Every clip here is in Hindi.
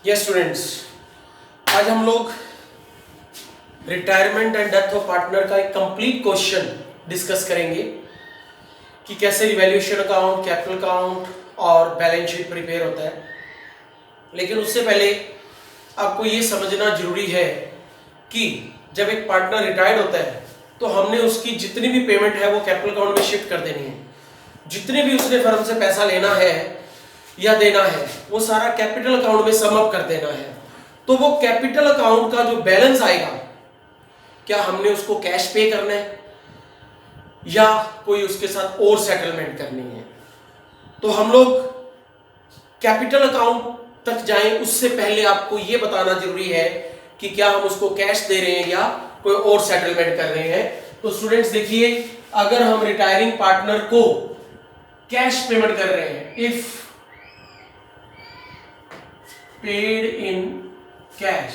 यस स्टूडेंट्स, आज हम लोग retirement and death of partner का एक कंप्लीट क्वेश्चन डिस्कस करेंगे कि कैसे रिवैल्यूएशन अकाउंट, कैपिटल अकाउंट और बैलेंस शीट प्रिपेयर होता है। लेकिन उससे पहले आपको ये समझना जरूरी है कि जब एक पार्टनर रिटायर्ड होता है तो हमने उसकी जितनी भी पेमेंट है वो कैपिटल अकाउंट में शिफ्ट कर देनी है। जितने भी उसने फर्म से पैसा लेना है या देना है वो सारा कैपिटल अकाउंट में सम अप कर देना है। तो वो कैपिटल अकाउंट का जो बैलेंस आएगा, क्या हमने उसको कैश पे करना है या कोई उसके साथ और सेटलमेंट करनी है। तो हम लोग कैपिटल अकाउंट तक जाएं उससे पहले आपको ये बताना जरूरी है कि क्या हम उसको कैश दे रहे हैं या कोई और सेटलमेंट कर रहे हैं। तो स्टूडेंट्स देखिए, अगर हम रिटायरिंग पार्टनर को कैश पेमेंट कर रहे हैं, इफ पेड इन कैश,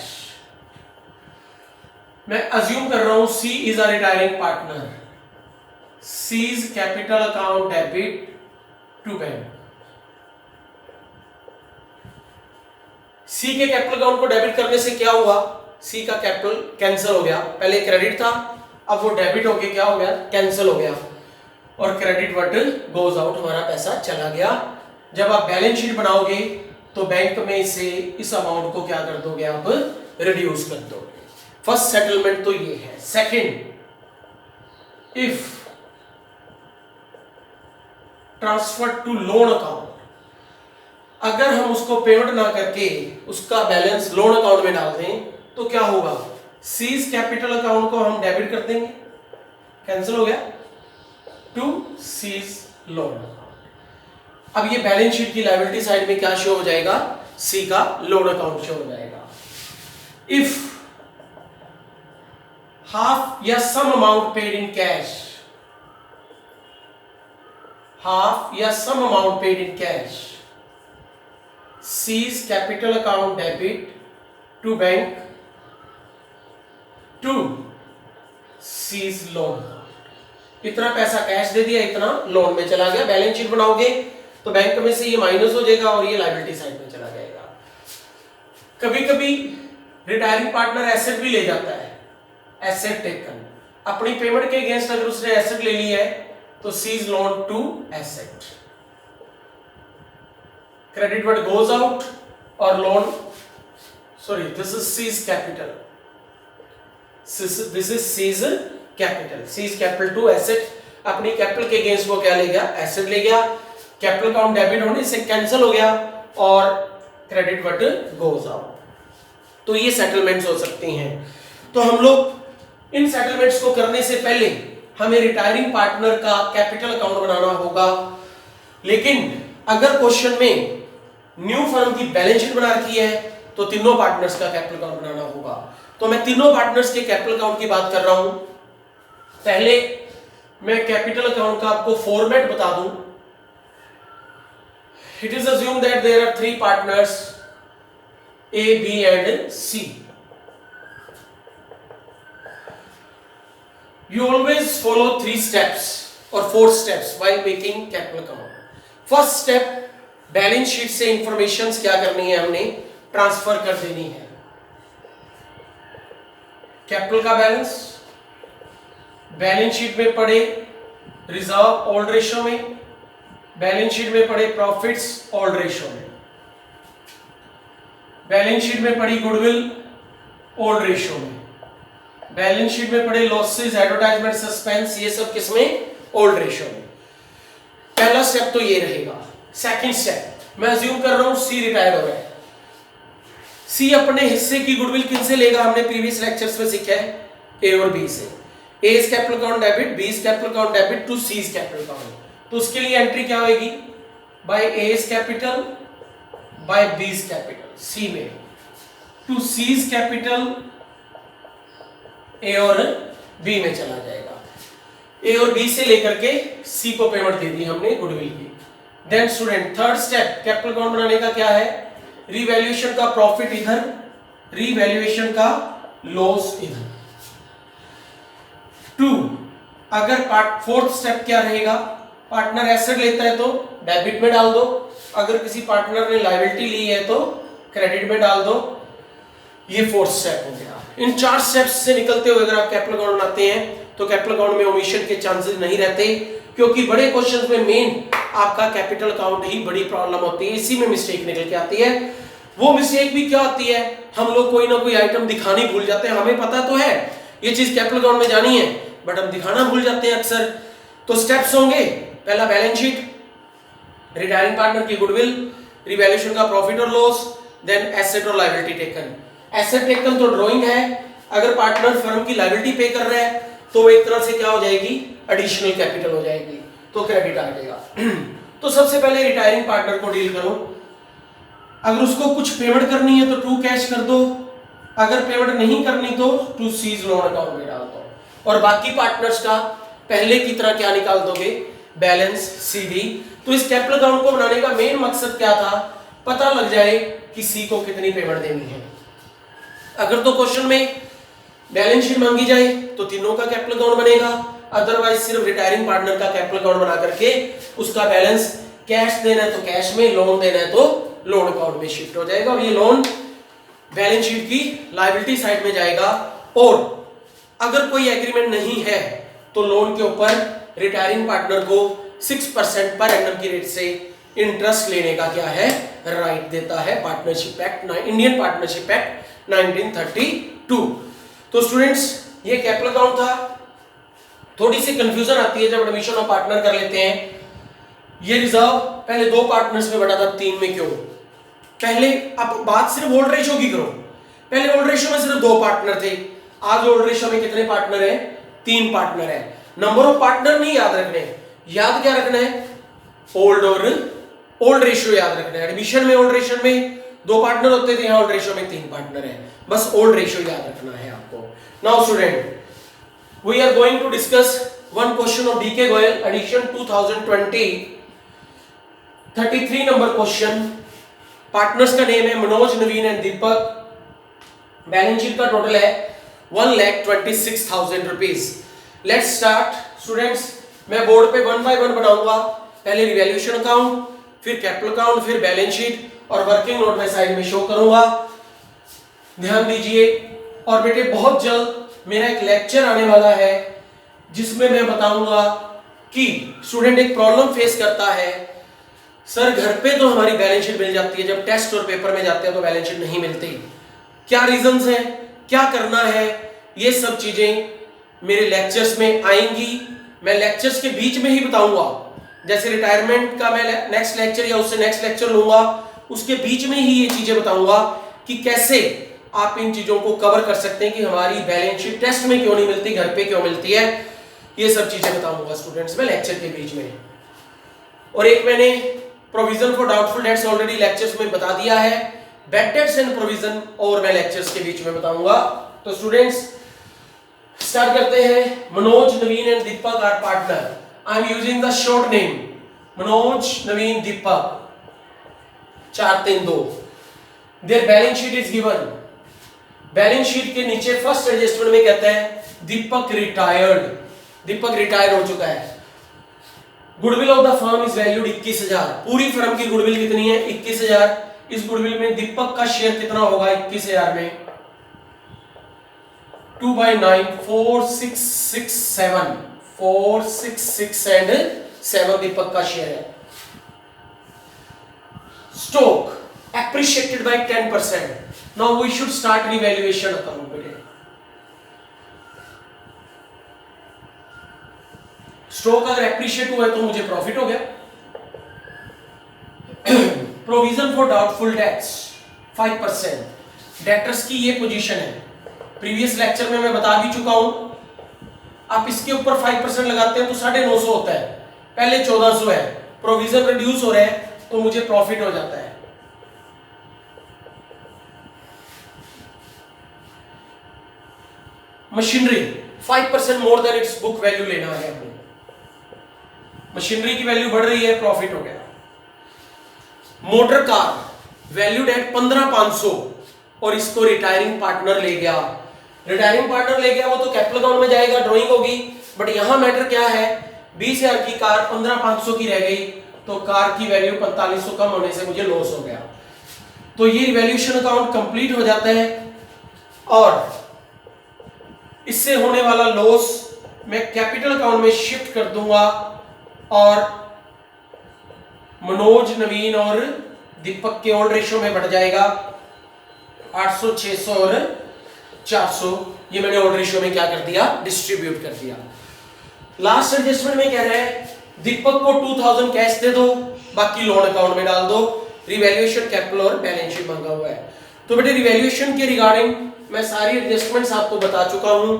मैं अज्यूम कर रहा हूं C is a retiring partner, C's capital account debit to bank. C के कैपिटल अकाउंट को डेबिट करने से क्या हुआ, सी का कैपिटल कैंसिल हो गया। पहले क्रेडिट था, अब वो डेबिट होके क्या हो गया, कैंसिल हो गया और क्रेडिट वर्ड गोज आउट, हमारा पैसा चला गया। जब आप बैलेंस शीट बनाओगे तो बैंक में से इस अमाउंट को क्या कर दोगे, आप रिड्यूस कर दोगे। फर्स्ट सेटलमेंट तो ये है। Second, if transfer to loan account, अगर हम उसको पेमेंट ना करके उसका बैलेंस लोन अकाउंट में डाल दें तो क्या होगा, सीज कैपिटल अकाउंट को हम डेबिट कर देंगे, कैंसिल हो गया, टू सीज लोन। अब ये बैलेंस शीट की लायबिलिटी साइड में क्या शो हो जाएगा, सी का लोन अकाउंट शो हो जाएगा। इफ हाफ या sum amount paid in cash, half या sum amount paid in cash, C's capital account debit to bank to C's loan. इतना पैसा कैश दे दिया, इतना लोन में चला गया। बैलेंस शीट बनाओगे तो बैंक में से ये माइनस हो जाएगा और ये लायबिलिटी साइड में चला जाएगा। कभी कभी रिटायरिंग पार्टनर एसेट भी ले जाता है, एसेट टेकन, अपनी पेमेंट के अगेंस्ट अगर उसने एसेट ले ली है तो C's loan to asset, credit word goes out और loan, sorry this is C's capital, this is C's capital, C's capital to asset, अपनी कैपिटल के अगेंस्ट वो क्या ले गया, एसेट ले गया। कैपिटल अकाउंट डेबिट होने से कैंसिल हो गया और क्रेडिट वर्ड गोज आउट। तो ये सेटलमेंट्स हो सकती हैं। तो हम लोग इन सेटलमेंट्स को करने से पहले हमें रिटायरिंग पार्टनर का कैपिटल अकाउंट बनाना होगा। लेकिन अगर क्वेश्चन में न्यू फर्म की बैलेंस शीट बना रखी है तो तीनों पार्टनर्स का कैपिटल अकाउंट बनाना होगा। तो मैं तीनों पार्टनर्स के कैपिटल अकाउंट की बात कर रहा हूं। पहले मैं कैपिटल अकाउंट का आपको फॉर्मेट बता दूं। It is assumed that there are three partners A, B and C. You always follow 3 steps or 4 steps while making capital account. First step, balance sheet से इंफॉर्मेशंस क्या करनी है, हमने ट्रांसफर कर देनी है। कैपिटल का बैलेंस बैलेंस शीट में पड़े रिजर्व ओल्ड रेशियो में, बैलेंस शीट में पड़े प्रॉफिट्स ओल्ड रेशियो में, बैलेंस शीट में पड़ी गुडविल ओल्ड रेशियो में, बैलेंस शीट में पड़े लॉसेस, एडवर्टाइजमेंट, सस्पेंस, ये सब किसमें, ओल्ड रेशियो में। पहला स्टेप तो ये रहेगा। सेकंड स्टेप, मैं अज्यूम कर रहा हूं सी रिटायर हो रहा है। सी अपने हिस्से की गुडविल किनसे लेगा, हमने प्रीवियस लेक्चर्स में सीखा है, ए और बी से। A is capital account debit, B is capital account debit to C is capital account. तो उसके लिए एंट्री क्या होगी, by A is capital by B is capital, C में to C is capital A और बी में चला जाएगा। ए और बी से लेकर के सी को पेमेंट दे दी हमने गुडविल की। Then student third step capital account बनाने का क्या है, रीवैल्यूएशन का प्रॉफिट इधर, रीवैल्यूएशन का लॉस इधर। टू, अगर फोर्थ स्टेप क्या रहेगा, पार्टनर एसेट लेता है तो डेबिट में डाल दो, अगर किसी पार्टनर ने लायबिलिटी ली है तो क्रेडिट में डाल दो, ये फोर्थ स्टेप हो गया। इन 4 स्टेप्स से निकलते हुए अगर आप कैपिटल अकाउंट बनाते हैं तो कैपिटल अकाउंट में ओमिशन के चांसेस नहीं रहते, क्योंकि बड़े क्वेश्चंस में मेन आपका कैपिटल अकाउंट ही बड़ी प्रॉब्लम होती है, इसी में मिस्टेक निकल के आती है। वो मिस्टेक भी क्या होती है, हम लोग कोई ना कोई आइटम दिखानी भूल जाते हैं, हमें पता तो है ये चीज कैपिटल अकाउंट में जानी है बट हम दिखाना भूल जाते हैं अक्सर। तो स्टेप्स होंगे, पहला बैलेंस शीट, रिटायरिंग पार्टनर की गुडविल, रिवैल्यूएशन का प्रॉफिट और लॉस, देन एसेट और लायबिलिटी टेकन। एसेट टेकन तो ड्राइंग है, अगर पार्टनर फर्म की लायबिलिटी पे कर रहा है तो वो एक तरह से क्या हो जाएगी, एडिशनल कैपिटल हो जाएगी, तो क्रेडिट आ जाएगा। तो सबसे पहले रिटायरिंग पार्टनर को डील करो, अगर उसको कुछ पेमेंट करनी है तो टू कैश कर दो, अगर पेमेंट नहीं करनी तो टू सीज लोन अकाउंट में डाल दो, और बाकी पार्टनर्स का पहले की तरह क्या निकाल दोगे, बैलेंस सीडी। तो इस कैपिटल अकाउंट को बनाने का मेन मकसद क्या था, पता लग जाए कि सी को कितनी पेमेंट देनी है। अगर तो क्वेश्चन में बैलेंस शीट मांगी जाए तो तीनों का कैपिटल अकाउंट बनेगा, अदरवाइज सिर्फ रिटायरिंग पार्टनर का कैपिटल अकाउंट बना करके उसका बैलेंस कैश देना है तो कैश में, लोन देना है तो लोन अकाउंट में शिफ्ट हो जाएगा, और ये लोन बैलेंस शीट की लायबिलिटी साइड में जाएगा। और अगर कोई एग्रीमेंट नहीं है तो लोन के ऊपर रिटायरिंग पार्टनर को 6% पर एनम की रेट से इंटरेस्ट लेने का क्या है, राइट देता है partnership act, Indian partnership act 1932। तो स्टूडेंट्स ये कैपिटल अकाउंट था। थोड़ी सी कंफ्यूजन आती है जब एडमिशन ऑफ पार्टनर कर लेते हैं, ये रिजर्व पहले 2 पार्टनर्स में बटा था, 3 में क्यों। पहले अब बात सिर्फ ओल्ड रेशियो की करो, पहले ओल्ड रेशियो में सिर्फ 2 पार्टनर थे, आज ओल्ड रेशियो में कितने पार्टनर हैं, 3 पार्टनर है। नंबर ऑफ पार्टनर नहीं याद रखने, याद क्या रखना है, ओल्ड और ओल्ड रेशियो याद रखना है। एडमिशन में ओल्ड रेशियो में 2 पार्टनर होते थे, यहाँ ओल्ड रेशियो में 3 पार्टनर है, बस ओल्ड रेशियो याद रखना है आपको। Now student we are going to discuss one question of DK Goyal edition 2020, 33 number question. Partners का नेम है Manoj, Naveen and Deepak. Balance sheet का टोटल है 1,26,000 रुपीज। लेट्स स्टार्ट स्टूडेंट्स, मैं बोर्ड पे 1 बाय 1 बनाऊंगा, पहले रिवैल्यूएशन अकाउंट, फिर कैपिटल अकाउंट, फिर बैलेंस शीट, और वर्किंग नोट में साइड में शो करूंगा, ध्यान दीजिए। और बेटे बहुत जल्द मेरा एक लेक्चर आने वाला है जिसमें मैं बताऊंगा कि स्टूडेंट एक प्रॉब्लम फेस करता है, सर घर पे तो हमारी बैलेंस शीट मिल जाती है, जब टेस्ट और पेपर में जाते हैं तो बैलेंस शीट नहीं मिलती, क्या रीजंस हैं, क्या करना है, ये सब चीजें मेरे लेक्चर्स में आएंगी। मैं लेक्चर्स के बीच में ही बताऊंगा, जैसे रिटायरमेंट का मैं नेक्स्ट लेक्चर या उससे नेक्स्ट लेक्चर लूंगा, उसके बीच में ही ये चीजें बताऊंगा कि कैसे आप इन चीजों को कवर कर सकते हैं कि हमारी बैलेंस शीट टेस्ट में क्यों नहीं मिलती, घर पे क्यों मिलती है, ये सब चीजें बताऊंगा स्टूडेंट्स में लेक्चर के बीच में। और एक मैंने provision for doubtful debts already lectures में बता दिया है, बैड डेट्स एंड प्रोविजन और मैं लेक्चर्स के बीच में बताऊंगा। तो स्टूडेंट्स स्टार्ट करते हैं। Manoj, Naveen and Deepak are partner. I am using the short name Manoj, Naveen, Deepak, 4 3 2। Their balance sheet is given. Balance sheet के नीचे फर्स्ट एडजस्टमेंट में कहता है दीपक रिटायर्ड, दीपक रिटायर हो चुका है। Goodwill of the firm is valued 21,000। पूरी फर्म की गुडविल कितनी है, 21,000। इस गुडविल में दीपक का शेयर कितना होगा 21,000 में, 2/9, 4 6 6 7, 4 6 6 एंड 7 दीपक का शेयर है। Stock appreciated by 10%. Now we should start revaluation account today. Stock अगर एप्रिशिएट हुआ है तो मुझे प्रॉफिट हो गया। Provision for doubtful debts 5%। Debtors की ये पोजीशन है, प्रीवियस लेक्चर में मैं बता भी चुका हूं। आप इसके ऊपर 5% लगाते हैं तो 950 होता है, पहले 1400 है, प्रोविजन रिड्यूस हो रहा है तो मुझे प्रॉफिट हो जाता है। Machinery 5% more than it's book value लेना है हमें, मशीनरी की वैल्यू बढ़ रही है, प्रॉफिट हो गया। मोटर कार वैल्यूड एट 15,500 और इसको रिटायरिंग पार्टनर ले गया। रिटायरिंग पार्टनर ले गया वो तो कैपिटल अकाउंट में जाएगा, ड्राइंग होगी, बट यहां मैटर क्या है, 20,000 की कार 15,500 की रह गई तो कार की वैल्यू 4500 कम होने से मुझे लॉस हो गया। तो ये रिवैल्यूएशन अकाउंट कंप्लीट हो जाता है और इससे होने वाला लॉस मैं कैपिटल अकाउंट में शिफ्ट कर दूंगा और मनोज, नवीन और दीपक के ओल्ड रेशियो में बढ़ जाएगा 800, 600 और 400। ये मैंने ओल्ड रेशियो में क्या कर दिया, डिस्ट्रीब्यूट कर दिया। लास्ट एडजस्टमेंट में कह रहा है दीपक को 2000 कैश दे दो, बाकी लोन अकाउंट में डाल दो। रिवैल्यूएशन, कैपिटल और बैलेंस शीट मांगा हुआ है। तो बेटे रिवैल्यूएशन के रिगार्डिंग मैं सारी एडजस्टमेंट्स आपको बता चुका हूं।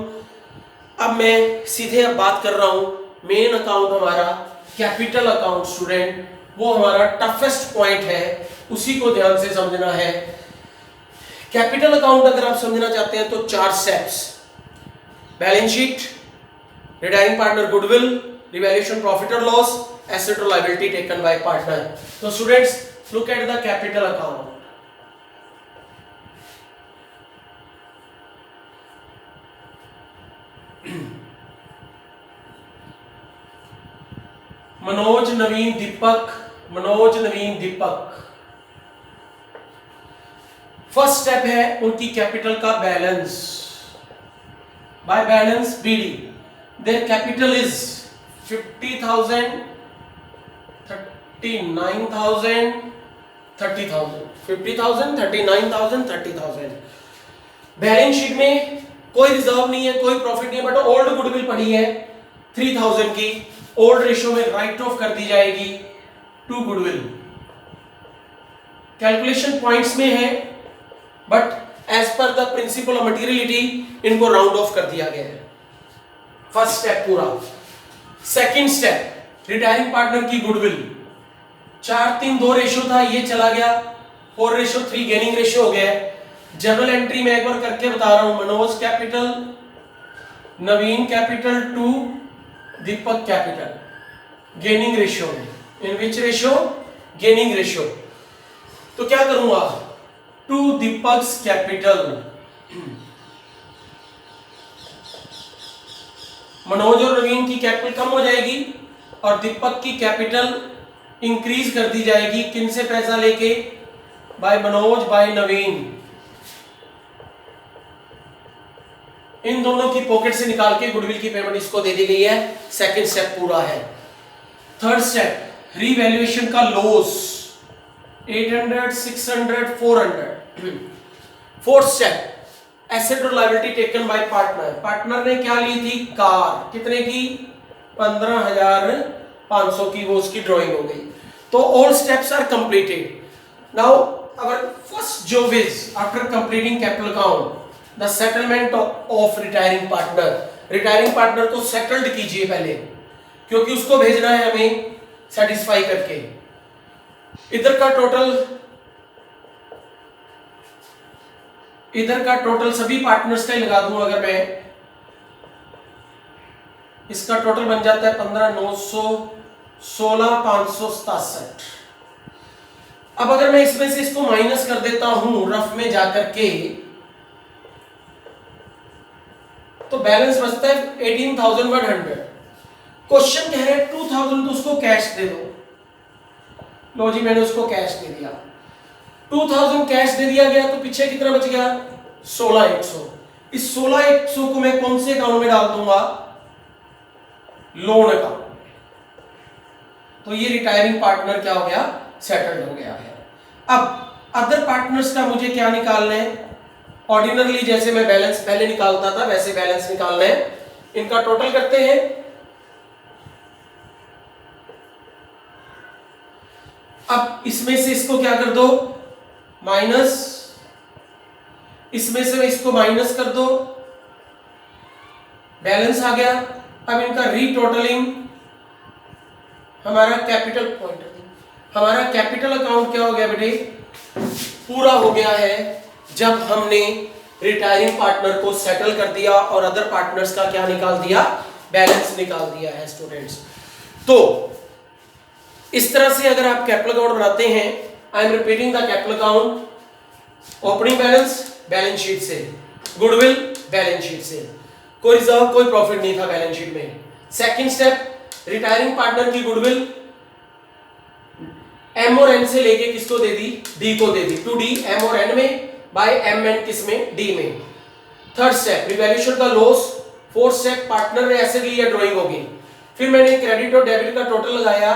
अब मैं सीधे अब बात कर रहा हूं मेन अकाउंट हमारा कैपिटल अकाउंट स्टूडेंट, वो हमारा टफेस्ट पॉइंट है, उसी को ध्यान से समझना है। कैपिटल अकाउंट अगर आप समझना चाहते हैं तो 4 steps, balance sheet, retiring partner goodwill, revaluation profit और लॉस, एसेट और लायबिलिटी टेकन बाय पार्टनर। तो students look at the capital account. Manoj, Naveen, Deepak, Manoj, Naveen, Deepak. First step है उनकी कैपिटल का balance. By balance BD their capital is 50,000, 39,000, 30,000, 50,000, 39,000, 30,000। Balance sheet में कोई रिजर्व नहीं है, कोई प्रॉफिट नहीं है, बट ओल्ड गुडविल पड़ी है 3,000 की, ओल्ड रेशियो में राइट ऑफ कर दी जाएगी टू गुडविल। कैलकुलेशन पॉइंट्स में है but as per the principle of materiality इनको राउंड ऑफ कर दिया गया है। फर्स्ट स्टेप पूरा। सेकंड स्टेप रिटायरिंग पार्टनर की गुडविल 4:3:2 रेशियो था, ये चला गया 4:3 गेनिंग रेशियो हो गया है। जर्नल एंट्री में एक बार करके बता रहा हूं, Manoj capital, Naveen capital to Deepak capital, gaining ratio में, in which ratio, gaining ratio. तो क्या करूंगा, टू दीपक्स कैपिटल, मनोज और नवीन की कैपिटल कम हो जाएगी और दीपक की कैपिटल इंक्रीज कर दी जाएगी। किन से पैसा लेके, बाय मनोज, बाय नवीन, इन दोनों की पॉकेट से निकाल के गुडविल की पेमेंट इसको दे दी गई है। सेकंड स्टेप पूरा है। थर्ड स्टेप रीवैल्यूएशन का लॉस 800, 600, 400। फोर्थ स्टेप एसेट और liability taken by partner. Partner ने क्या ली थी, कार, कितने की, 15,500 की, वो उसकी ड्राइंग हो गई। तो all steps are completed. Now our first job is after completing capital account the settlement of retiring partner. Retiring partner को सेटल्ड कीजिए पहले, क्योंकि उसको भेजना है हमें सेटिस्फाई करके। इधर का टोटल सभी पार्टनर्स का ही लगा दूं अगर मैं, इसका टोटल बन जाता है 15,900, 16,567। अब अगर मैं इसमें से इसको माइनस कर देता हूं रफ में जाकर के, तो बैलेंस बचता है 18,100। क्वेश्चन कह रहे हैं 2,000 तो उसको कैश दे दो। लो जी, मैंने उसको कैश दे दिया, 2,000 कैश दे दिया गया, तो पीछे कितना बच गया, 16,100। इस 16,100 को मैं कौन से अकाउंट में डाल दूंगा, लोन अकाउंट। तो ये रिटायरिंग पार्टनर क्या हो गया, सेटल्ड हो गया है। अब अदर पार्टनर्स का मुझे क्या निकालना है, ऑर्डिनरली जैसे मैं बैलेंस पहले निकालता था वैसे बैलेंस निकालना है। इनका टोटल करते हैं। अब इसमें से इसको क्या कर दो, माइनस, इसमें से इसको माइनस कर दो, बैलेंस आ गया। अब इनका रीटोटलिंग, हमारा कैपिटल पॉइंट, हमारा कैपिटल अकाउंट क्या हो गया बेटे, पूरा हो गया है जब हमने रिटायरिंग पार्टनर को सेटल कर दिया और अदर पार्टनर्स का क्या निकाल दिया, बैलेंस निकाल दिया है स्टूडेंट्स। तो इस तरह से अगर आप कैपिटल अकाउंट बनाते हैं, I am repeating the capital account, opening balance balance sheet से, गुडविल बैलेंस शीट से, कोई रिजर्व कोई प्रॉफिट नहीं था बैलेंस शीट में। सेकंड स्टेप रिटायरिंग पार्टनर की गुडविल, m और n से लेके किसको दे दी, d को दे दी, 2d m और n में बाय m and किस में, d में। थर्ड स्टेप रिवैल्यूएशन का लॉस। फोर्थ स्टेप पार्टनर ने एसेट लिया, ड्राइंग होगी। फिर मैंने क्रेडिट और डेबिट का टोटल लगाया,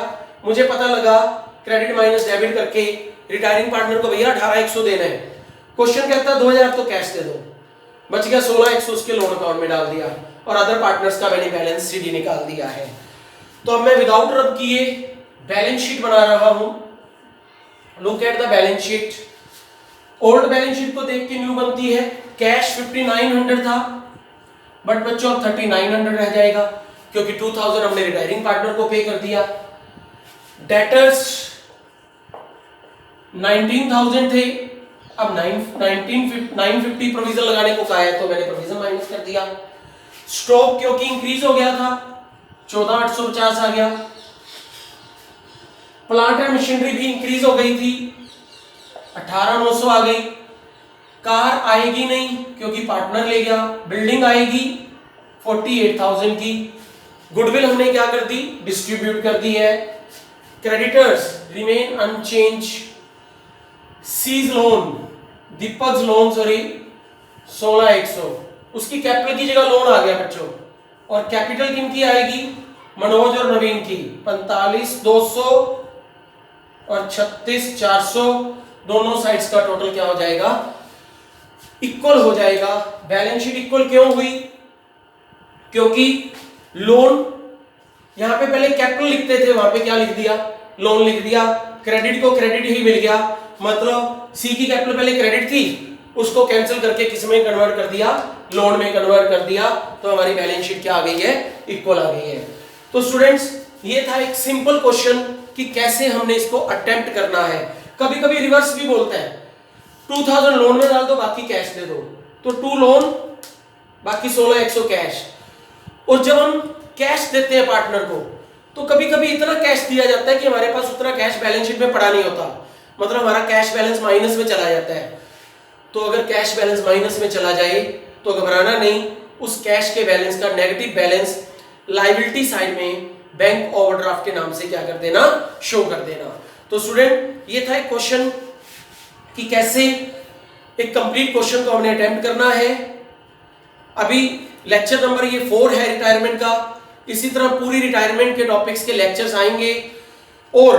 मुझे पता लगा क्रेडिट माइनस डेबिट करके रिटायरिंग पार्टनर को भैया 18,100 देना है। क्वेश्चन कहता है 2,000 तो कैश दे दो, बच गया 16,100 उसके लोन अकाउंट में डाल दिया और अदर पार्टनर्स का मैंने बैलेंस सीडी निकाल दिया है। तो अब मैं विदाउट रब किए बैलेंस शीट बना रहा हूं। Look at the balance sheet. Old balance sheet को देख के न्यू बनती है। कैश 5,900 था बट बच्चों अब 3,900 रह जाएगा क्योंकि 2,000 हमने रिटायरिंग पार्टनर को पे कर दिया। डेटर्स 19,000 थे, अब 950 प्रोविजन लगाने को कहा है तो मैंने प्रोविजन माइनस कर दिया। स्टॉक क्योंकि इंक्रीज हो गया था 14,850 आ गया। प्लांट एंड मशीनरी भी इंक्रीज हो गई थी 18,900 आ गई। कार आएगी नहीं क्योंकि पार्टनर ले गया। बिल्डिंग आएगी 48,000 की। गुडविल हमने क्या कर दी, डिस्ट्रीब्यूट कर दी है। Creditors remain unchanged. Cease loan, Deepak loan sorry 16,100, उसकी कैपिटल की जगह लोन आ गया बच्चों। और कैपिटल किन की आएगी, मनोज और नवीन की 45,200 और 36,400, दोनों साइड्स का टोटल क्या हो जाएगा, इक्वल हो जाएगा। बैलेंस शीट इक्वल क्यों हुई, क्योंकि लोन यहां पे पहले कैपिटल लिखते थे, वहां पे क्या लिख दिया, लोन लिख दिया। क्रेडिट को क्रेडिट ही मिल गया, मतलब सी की कैपिटल पहले क्रेडिट थी, उसको कैंसिल करके किस में कन्वर्ट कर दिया, लोन में कन्वर्ट कर दिया। तो हमारी बैलेंस शीट क्या आ गई है, इक्वल आ गई है। तो स्टूडेंट्स ये था एक सिंपल क्वेश्चन कि कैसे हमने इसको अटेम्प्ट करना है। कभी कभी रिवर्स भी बोलते हैं, 2,000 लोन में डाल दो बाकी कैश दे दो, तो 2 लोन बाकी 16,100 कैश। और जब हम कैश देते हैं पार्टनर को तो कभी कभी इतना कैश दिया जाता है कि हमारे पास उतना कैश बैलेंस शीट में पड़ा नहीं होता, मतलब हमारा कैश बैलेंस माइनस में चला जाता है। तो अगर कैश बैलेंस माइनस में चला जाए तो घबराना नहीं, उस कैश के बैलेंस का नेगेटिव बैलेंस लायबिलिटी साइड में बैंक ओवरड्राफ्ट के नाम से क्या कर देना, शो कर देना। तो स्टूडेंट ये था एक क्वेश्चन कि कैसे एक कंप्लीट क्वेश्चन को हमने अटेम्प्ट करना है। अभी लेक्चर नंबर ये 4 है रिटायरमेंट का। इसी तरह पूरी रिटायरमेंट के टॉपिक्स के लेक्चर्स आएंगे। और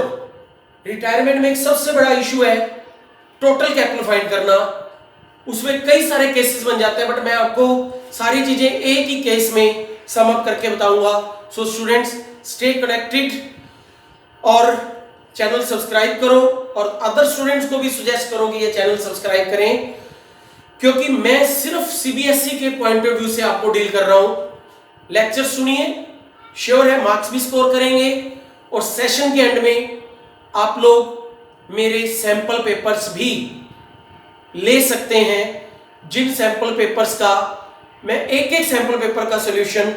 रिटायरमेंट में एक सबसे बड़ा इशू है टोटल कैपिटल फाइंड करना। उसमें कई सारे केसेस बन जाते हैं, बट मैं आपको सारी चीजें एक ही केस में सम अप करके बताऊंगा। सो स्टूडेंट्स स्टे कनेक्टेड और चैनल सब्सक्राइब करो और अदर स्टूडेंट्स को भी सजेस्ट करो कि ये चैनल सब्सक्राइब करें, क्योंकि मैं सिर्फ सीबीएसई के पॉइंट ऑफ व्यू से आपको डील कर रहा हूं। लेक्चर सुनिए, श्योर है मार्क्स भी स्कोर करेंगे और सेशन के एंड में आप लोग मेरे सैंपल पेपर्स भी ले सकते हैं, जिन सैंपल पेपर्स का मैं एक एक सैंपल पेपर का सॉल्यूशन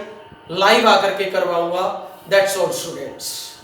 लाइव आकर के करवाऊंगा। That's all students.